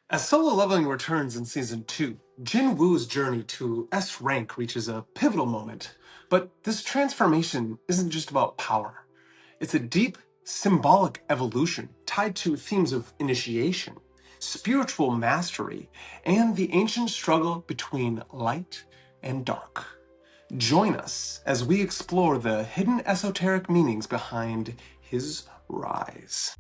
As solo leveling returns in Season 2, Jinwoo's journey to S rank reaches a pivotal moment, but this transformation isn't just about power. It's a deep, symbolic evolution tied to themes of initiation, spiritual mastery, and the ancient struggle between light and dark. Join us as we explore the hidden esoteric meanings behind his rise.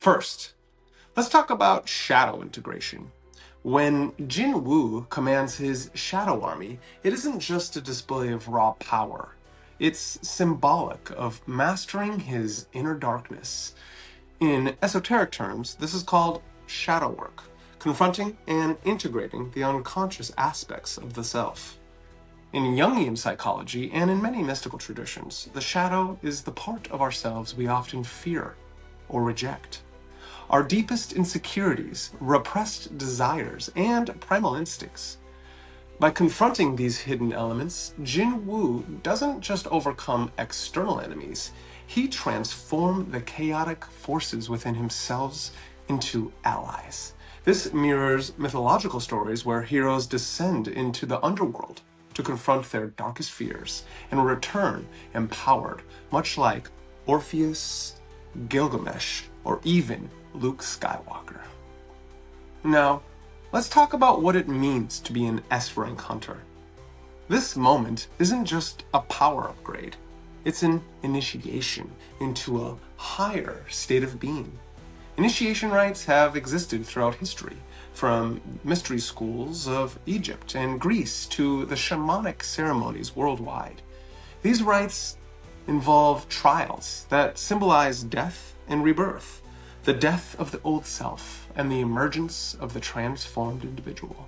First, let's talk about shadow integration. When Jinwoo commands his shadow army, it isn't just a display of raw power. It's symbolic of mastering his inner darkness. In esoteric terms, this is called shadow work, confronting and integrating the unconscious aspects of the self. In Jungian psychology and in many mystical traditions, the shadow is the part of ourselves we often fear or reject. Our deepest insecurities, repressed desires, and primal instincts. By confronting these hidden elements, Jinwoo doesn't just overcome external enemies, he transforms the chaotic forces within himself into allies. This mirrors mythological stories where heroes descend into the underworld to confront their darkest fears and return empowered, much like Orpheus, Gilgamesh, or even Luke Skywalker. Now, let's talk about what it means to be an S-rank hunter. This moment isn't just a power upgrade, it's an initiation into a higher state of being. Initiation rites have existed throughout history, from mystery schools of Egypt and Greece to the shamanic ceremonies worldwide. These rites involve trials that symbolize death and rebirth, the death of the old self and the emergence of the transformed individual.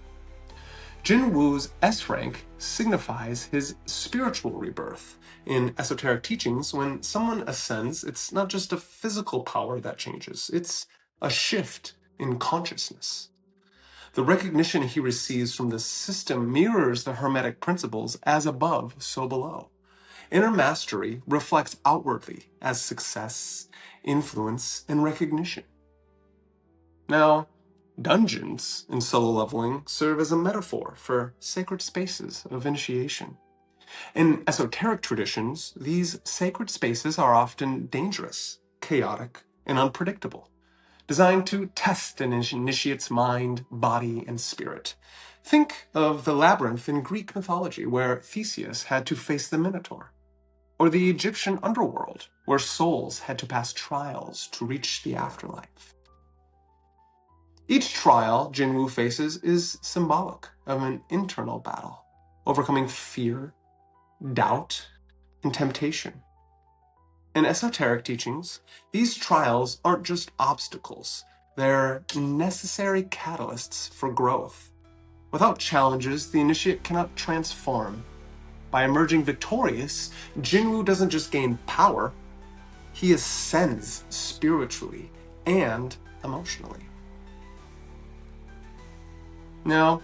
Jinwoo's S rank signifies his spiritual rebirth. In esoteric teachings, when someone ascends, it's not just a physical power that changes, it's a shift in consciousness. The recognition he receives from the system mirrors the Hermetic principles, as above, so below. Inner mastery reflects outwardly as success, influence, and recognition. Now, dungeons in solo leveling serve as a metaphor for sacred spaces of initiation. In esoteric traditions, these sacred spaces are often dangerous, chaotic, and unpredictable, designed to test an initiate's mind, body, and spirit. Think of the labyrinth in Greek mythology, where Theseus had to face the Minotaur, or the Egyptian underworld, where souls had to pass trials to reach the afterlife. Each trial Jinwoo faces is symbolic of an internal battle, overcoming fear, doubt, and temptation. In esoteric teachings, these trials aren't just obstacles, they're necessary catalysts for growth. Without challenges, the initiate cannot transform. By emerging victorious, Jinwoo doesn't just gain power, he ascends spiritually and emotionally. Now,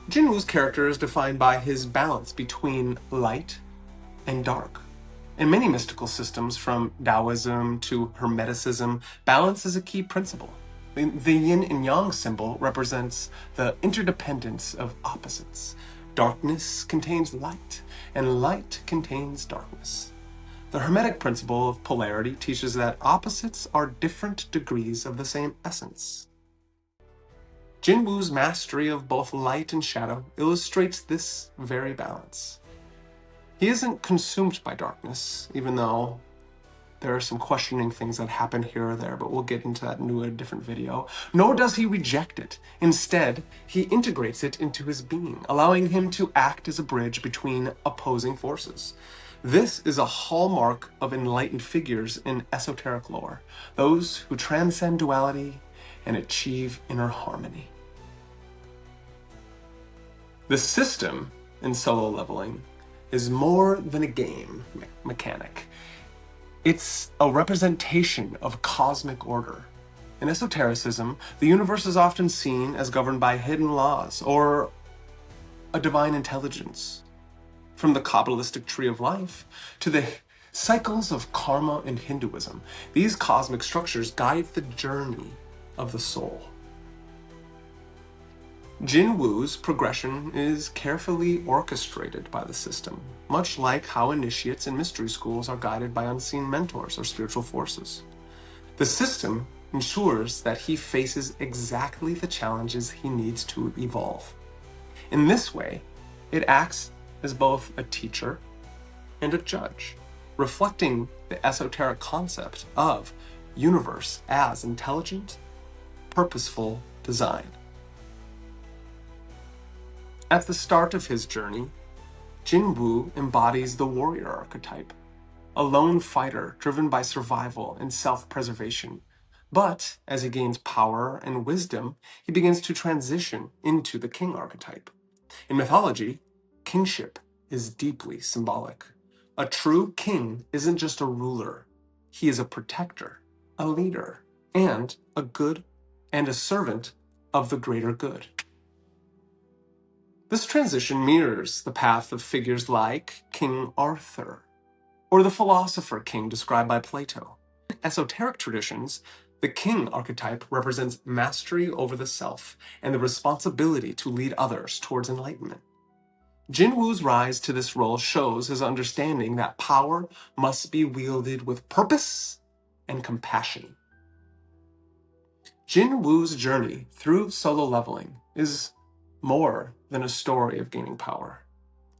Jinwoo's character is defined by his balance between light and dark. In many mystical systems, from Taoism to Hermeticism, balance is a key principle. The yin and yang symbol represents the interdependence of opposites. Darkness contains light, and light contains darkness. The Hermetic principle of polarity teaches that opposites are different degrees of the same essence. Jinwoo's mastery of both light and shadow illustrates this very balance. He isn't consumed by darkness, even though there are some questioning things that happen here or there, but we'll get into that in a different video. Nor does he reject it. Instead, he integrates it into his being, allowing him to act as a bridge between opposing forces. This is a hallmark of enlightened figures in esoteric lore, those who transcend duality and achieve inner harmony. The system in solo leveling is more than a game mechanic. It's a representation of cosmic order. In esotericism, the universe is often seen as governed by hidden laws or a divine intelligence. From the Kabbalistic tree of life to the cycles of karma in Hinduism, these cosmic structures guide the journey of the soul. Jinwoo's progression is carefully orchestrated by the system, much like how initiates in mystery schools are guided by unseen mentors or spiritual forces. The system ensures that he faces exactly the challenges he needs to evolve. In this way, it acts as both a teacher and a judge, reflecting the esoteric concept of universe as intelligent, purposeful design. At the start of his journey, Jinwoo embodies the warrior archetype, a lone fighter driven by survival and self-preservation. But as he gains power and wisdom, he begins to transition into the king archetype. In mythology, kingship is deeply symbolic. A true king isn't just a ruler. He is a protector, a leader, and a servant of the greater good. This transition mirrors the path of figures like King Arthur, or the philosopher king described by Plato. In esoteric traditions, the king archetype represents mastery over the self and the responsibility to lead others towards enlightenment. Jinwoo's rise to this role shows his understanding that power must be wielded with purpose and compassion. Jinwoo's journey through solo leveling is more than a story of gaining power.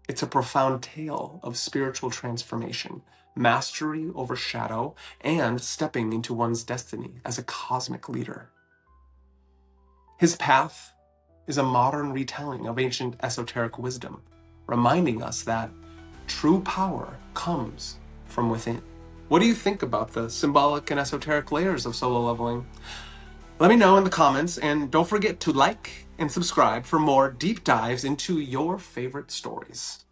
It's a profound tale of spiritual transformation, mastery over shadow, and stepping into one's destiny as a cosmic leader. His path is a modern retelling of ancient esoteric wisdom, reminding us that true power comes from within. What do you think about the symbolic and esoteric layers of solo leveling? Let me know in the comments, and don't forget to like and subscribe for more deep dives into your favorite stories.